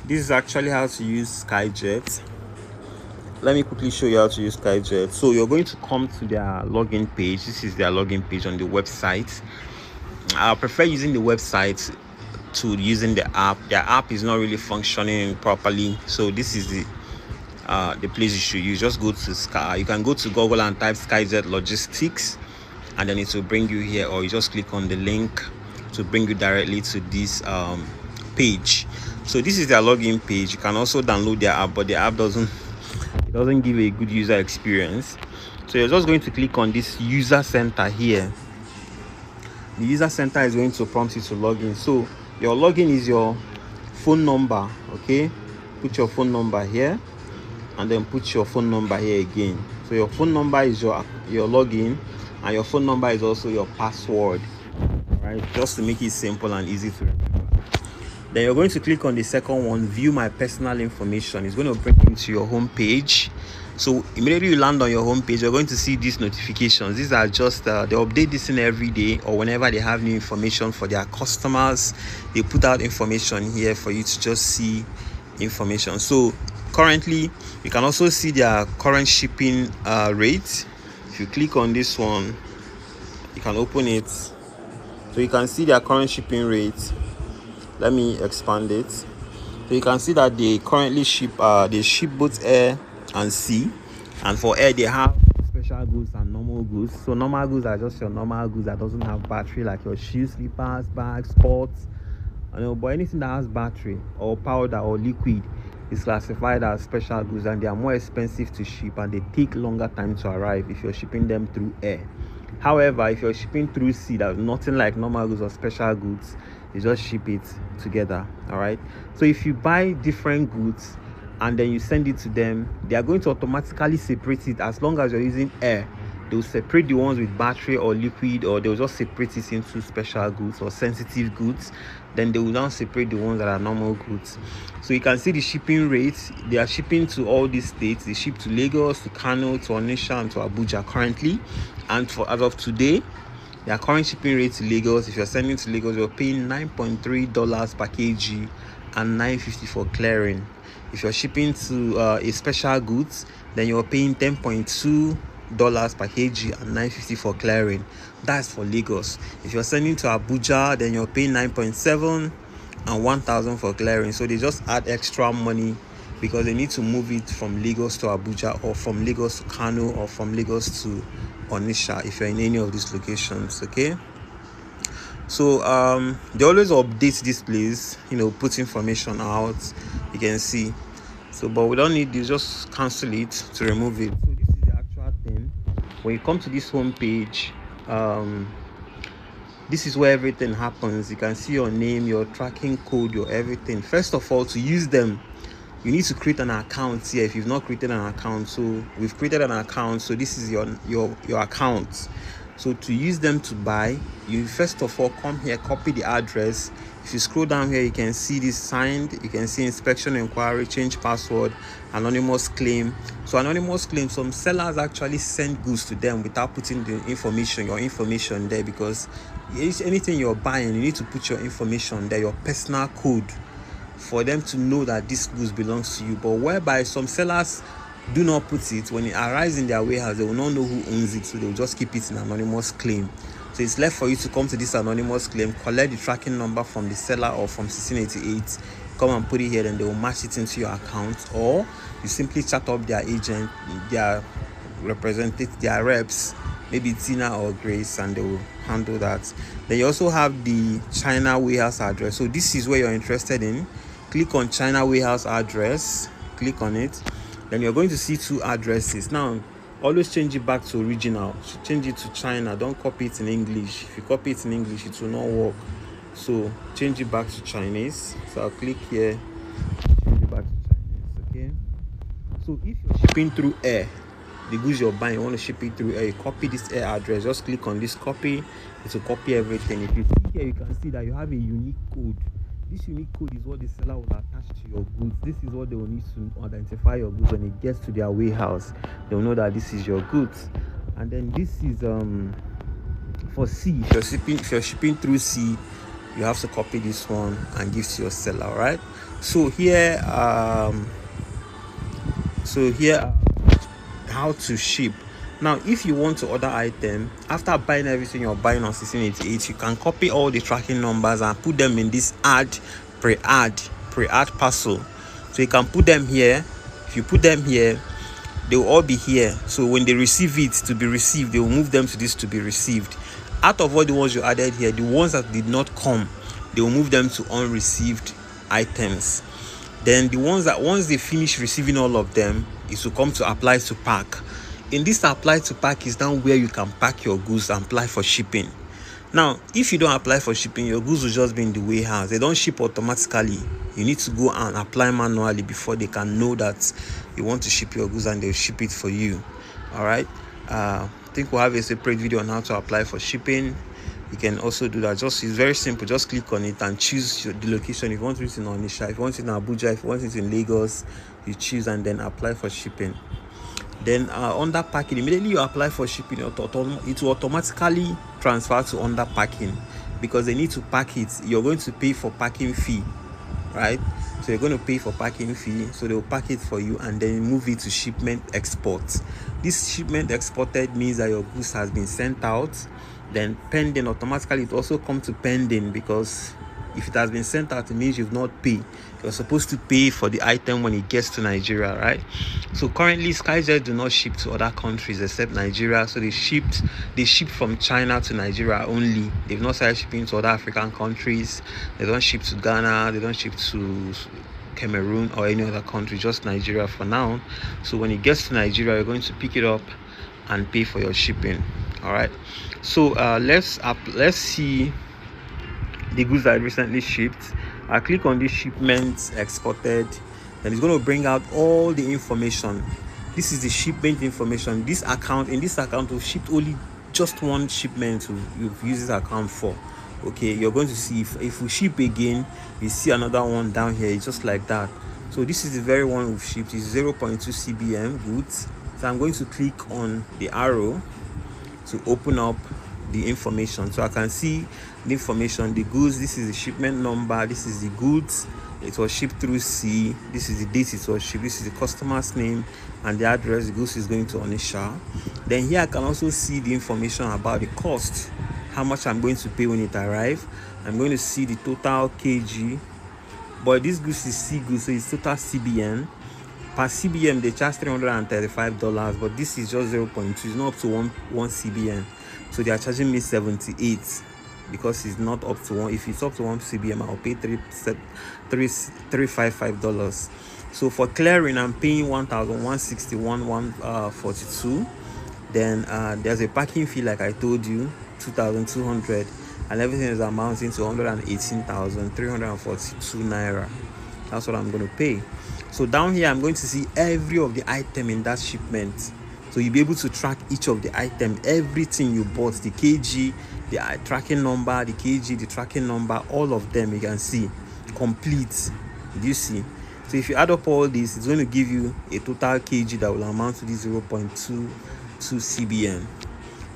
This is actually how to use SKYJET. Let me quickly show you how to use SKYJET. So you're going to come to their login page. This is their login page on the website. I prefer using the website to using the app. Their app is not really functioning properly, so this is the place you should use. Just go to Sky. You can go to Google and type SKYJET Logistics, and then it will bring you here, or you just click on the link to bring you directly to this page. So this is their login page. You can also download their app, but the app doesn't give a good user experience. So you're just going to click on this user center here. The user center is going to prompt you to log in. So your login is your phone number. Okay, put your phone number here, and then put your phone number here again. So your phone number is your login, and your phone number is also your password. Right, just to make it simple and easy to remember. Then you're going to click on the second one, view my personal information. It's going to bring you to your home page. So immediately you land on your home page, you're going to see these notifications. These are just they update this in every day, or whenever they have new information for their customers, they put out information here for you to just see information. So currently you can also see their current shipping rate. If you click on this one, you can open it, so you can see their current shipping rate. Let me expand it. So you can see that they currently ship both air and sea, and for air they have special goods and normal goods. So normal goods are just your normal goods that doesn't have battery, like your shoes, slippers, bags, sports, but anything that has battery or powder or liquid is classified as special goods, and they are more expensive to ship, and they take longer time to arrive if you're shipping them through air. However, if you're shipping through sea, that's nothing like normal goods or special goods. You just ship it together. All right, so if you buy different goods and then you send it to them, they are going to automatically separate it. As long as you're using air, they'll separate the ones with battery or liquid, or they'll just separate it into special goods or sensitive goods. Then they will now separate the ones that are normal goods. So you can see the shipping rates. They are shipping to all these states. They ship to Lagos, to Kano, to Onitsha, and to Abuja currently. And for as of today, their current shipping rate to Lagos, if you're sending to Lagos, you're paying $9.3 per kg and $9.50 for clearing. If you're shipping to a special goods, then you're paying $10.2 per kg and $9.50 for clearing. That's for Lagos. If you're sending to Abuja, then you're paying $9.7 and $1,000 for clearing. So they just add extra money because they need to move it from Lagos to Abuja, or from Lagos to Kano, or from Lagos to Onitsha if you're in any of these locations. Okay, so they always update this place, put information out, you can see. So but we don't need this, just cancel it to remove it. So this is the actual thing. When you come to this home page, this is where everything happens. You can see your name, your tracking code, your everything. First of all, to use them, you need to create an account here if you've not created an account. So we've created an account, so this is your account. So to use them to buy, you first of all come here, copy the address. If you scroll down here, you can see this signed, you can see inspection inquiry, change password, anonymous claim. So anonymous claim, some sellers actually send goods to them without putting the your information there, because anything you're buying, you need to put your information there, your personal code, for them to know that this goods belongs to you. But whereby some sellers do not put it, when it arrives in their warehouse, they will not know who owns it, so they will just keep it in anonymous claim. So it's left for you to come to this anonymous claim, collect the tracking number from the seller or from 1688, come and put it here, and they will match it into your account. Or you simply chat up their agent, their representative, their reps, maybe Tina or Grace, and they will handle that. Then you also have the China warehouse address. So this is where you're interested in. Click on China warehouse address, click on it. Then you're going to see two addresses. Now always change it back to original, change it to China, don't copy it in English. If you copy it in English, it will not work. So change it back to Chinese. So I'll click here, change it back to Chinese. Okay, so if you're shipping through air, the goods you're buying, you want to ship it through air, you copy this air address, just click on this copy, it will copy everything. If you see here, you can see that you have a unique code. This unique code is what the seller will attach to your goods. This is what they will need to identify your goods when it gets to their warehouse. They'll know that this is your goods. And then this is for sea. If you're shipping through sea, you have to copy this one and give to your seller. All right, So here how to ship. Now if you want to order item, after buying everything you're buying on 1688, you can copy all the tracking numbers and put them in this pre-add parcel. So you can put them here. If you put them here, they will all be here. So when they receive it to be received, they will move them to this to be received. Out of all the ones you added here, the ones that did not come, they will move them to unreceived items. Then the ones that once they finish receiving all of them, it will come to apply to pack. In this apply to pack is down where you can pack your goods and apply for shipping. Now if you don't apply for shipping, your goods will just be in the warehouse. They don't ship automatically. You need to go and apply manually before they can know that you want to ship your goods, and they'll ship it for you. All right, I think we'll have a separate video on how to apply for shipping. You can also do that. It's very simple. Just click on it and choose the location. If you want it in Onitsha, if you want it in Abuja, if you want it in Lagos, you choose and then apply for shipping. Then under packing, immediately you apply for shipping, it will automatically transfer to under packing, because they need to pack it. You're going to pay for packing fee, right? So you're going to pay for packing fee, so they'll pack it for you and then move it to shipment export. This shipment exported means that your goods has been sent out. Then pending, automatically it also comes to pending, because if it has been sent out, it means you've not paid. You're supposed to pay for the item when it gets to Nigeria, right? So currently SkyJet do not ship to other countries except Nigeria. So they ship from China to Nigeria only. They've not started shipping to other African countries. They don't ship to Ghana, they don't ship to Cameroon or any other country, just Nigeria for now. So when it gets to Nigeria, you're going to pick it up and pay for your shipping. All right, so let's see the goods that I recently shipped. I click on this shipments exported, and it's going to bring out all the information. This is the shipment information. In this account we've shipped only just one shipment you've used this account for. Okay, you're going to see if we ship again, you see another one down here. It's just like that. So this is the very one we've shipped. It's 0.2 cbm goods. So I'm going to click on the arrow to open up the information, so I can see the information, the goods. This is the shipment number, this is the goods, it was shipped through sea, this is the date it was shipped, this is the customer's name and the address. The goods is going to Onitsha. Then here I can also see the information about the cost, how much I'm going to pay when it arrives. I'm going to see the total kg, but this goods is sea goods, so it's total cbn. Per cbm they charge $335, but this is just 0.2. It's not up to one cbn, so they are charging me 78 because it's not up to one. If it's up to 1 cbm, I'll pay $355. So for clearing, I'm paying 1,161.42. Then there's a packing fee, like I told you, 2,200, and everything is amounting to 118,342 naira. That's what I'm going to pay. So down here, I'm going to see every of the item in that shipment. So you'll be able to track each of the item, everything you bought, the kg, the tracking number, the kg, the tracking number, all of them you can see complete. Do you see? So if you add up all this, it's going to give you a total kg that will amount to this 0.22 cbn.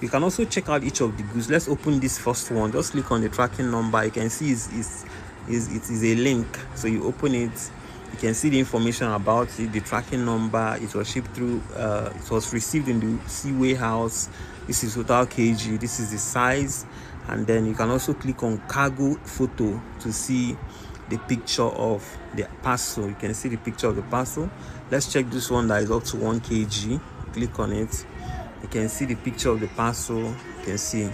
You can also check out each of the goods. Let's open this first one. Just click on the tracking number. You can see it is a link. So you open it, you can see the information about it, the tracking number. It was shipped through, it was received in the sea warehouse. This is total kg, this is the size. And then you can also click on cargo photo to see the picture of the parcel. You can see the picture of the parcel. Let's check this one that is up to 1 kg. Click on it, you can see the picture of the parcel. You can see,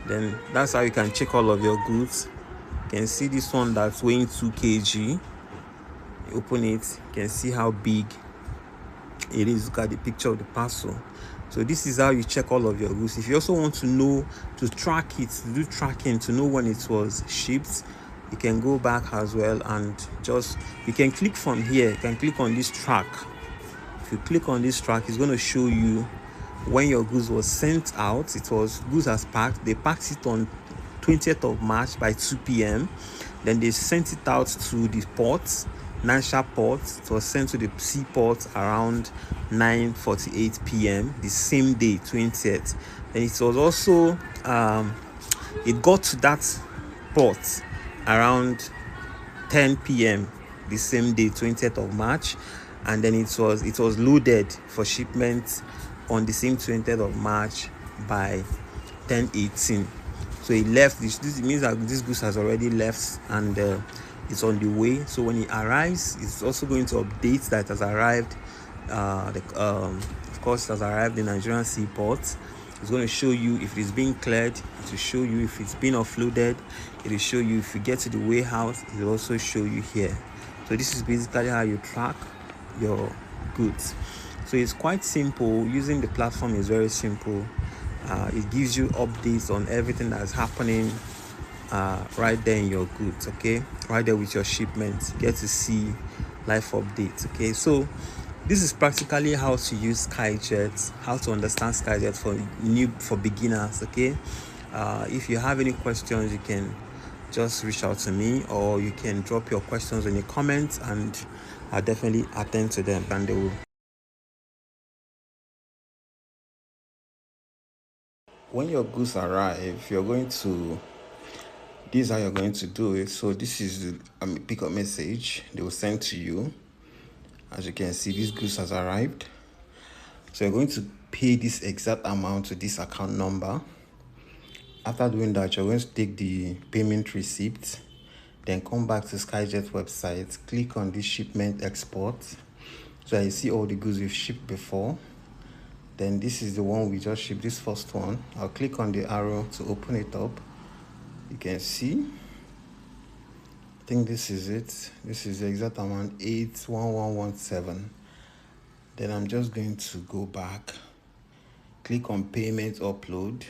then that's how you can check all of your goods. You can see this one that's weighing 2 kg. You open it, you can see how big it is. Look at the picture of the parcel. So this is how you check all of your goods. If you also want to know, to track it, to do tracking, to know when it was shipped, you can go back as well, and you can click from here. You can click on this track. If you click on this track, it's going to show you when your goods was sent out. It was goods as packed. They packed it on 20th of March by 2 p.m. Then they sent it out to the ports, Nansha port. It was sent to the seaport around 9:48 p.m. the same day, 20th. And it was also it got to that port around 10 p.m. the same day, 20th of March, and then it was loaded for shipment on the same 20th of March by 10:18. So it left. This means that this goods has already left, and it's on the way. So when it arrives, it's also going to update that it has arrived. Of course, it has arrived in Nigerian seaports. It's going to show you if it's being cleared. It will show you if it's been offloaded. It will show you if you get to the warehouse. It will also show you here. So this is basically how you track your goods. So it's quite simple. Using the platform is very simple. It gives you updates on everything that's happening right there in your goods, okay, right there with your shipments. You get to see live updates, okay. So this is practically how to use SKYJET, how to understand SKYJET for beginners, okay. If you have any questions, you can just reach out to me, or you can drop your questions in the comments, and I'll definitely attend to them, and they will. When your goods arrive, you're going to, this is how you're going to do it. So this is a pickup message they will send to you. As you can see, this goods has arrived. So you're going to pay this exact amount to this account number. After doing that, you're going to take the payment receipt, then come back to SKYJET website, click on this shipment export. So you see all the goods we've shipped before. Then this is the one we just shipped, this first one. I'll click on the arrow to open it up. You can see, I think this is it. This is the exact amount, 81117. Then I'm just going to go back, click on payment upload.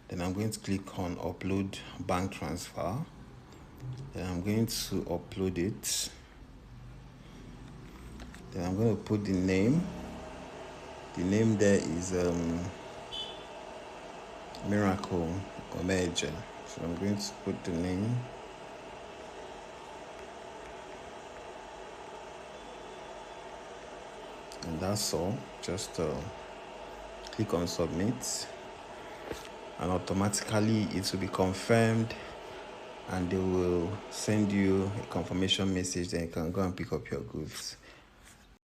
Then I'm going to click on upload bank transfer. Then I'm going to upload it. Then I'm going to put the name. The name there is Miracle or Major. So I'm going to put the name. And that's all. Just click on submit, and automatically it will be confirmed, and they will send you a confirmation message. Then you can go and pick up your goods.